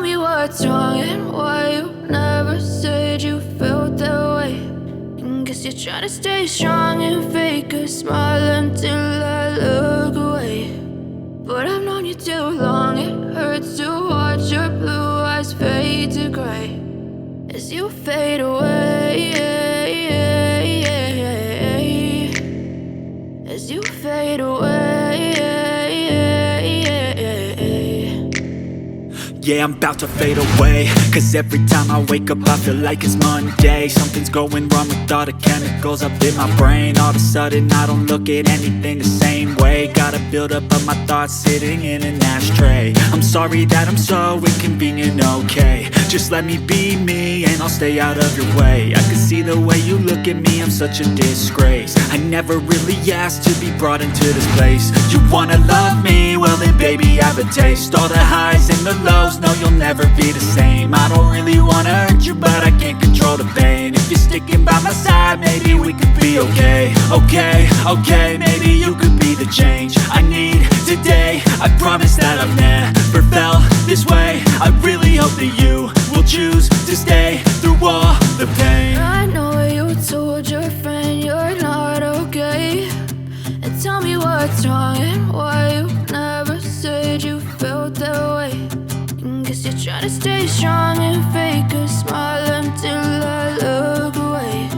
tell me what's wrong and why you never said you felt that way. And guess you're trying to stay strong and fake a smile until I look away. But I've known you too long, it hurts to watch your blue eyes fade to gray as you fade away, as you fade away. Yeah, I'm about to fade away, cause every time I wake up I feel like it's Monday. Something's going wrong with all the chemicals up in my brain. All of a sudden I don't look at anything the same way. Gotta build up of my thoughts sitting in an ashtray. I'm sorry that I'm so inconvenient, okay. Just let me be me and I'll stay out of your way. I can see the way you look at me, I'm such a disgrace. I never really asked to be brought into this place. You wanna love me? Well then baby I have a taste. All the highs and the lows, no you'll never be the same. I don't really wanna hurt you but I can't control the pain. If you're sticking by my side maybe we could be okay. Okay, maybe you could be the change I need today. I promise that I've never felt this way. I really hope that you will choose to stay through all the pain. I know you told your friend you're not okay, and tell me what's wrong and why you never said you felt that way. And guess you're trying to stay strong and fake a smile until I look away.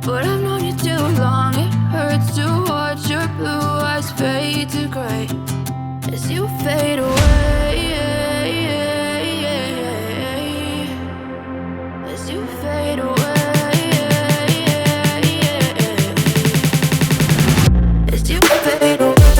But I've known you too long, it hurts to watch your blue eyes fade to gray as you fade away, as you fade away, as you fade away.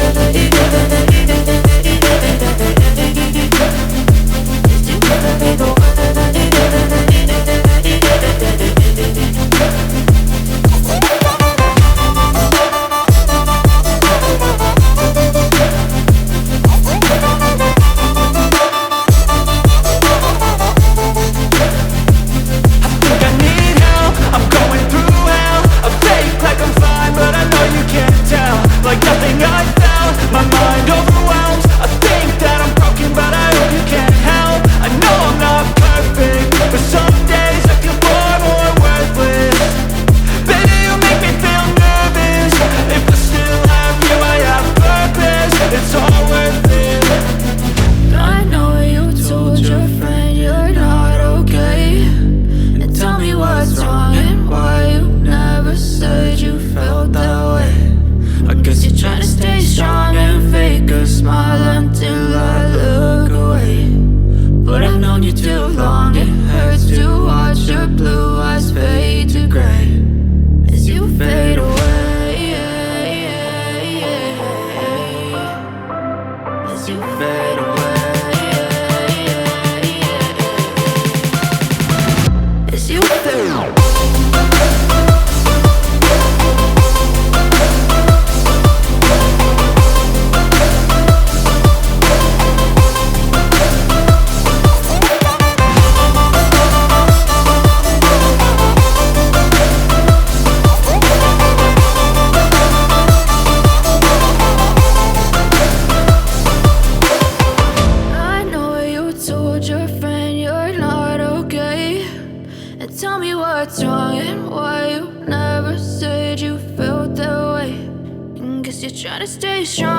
Trying to stay strong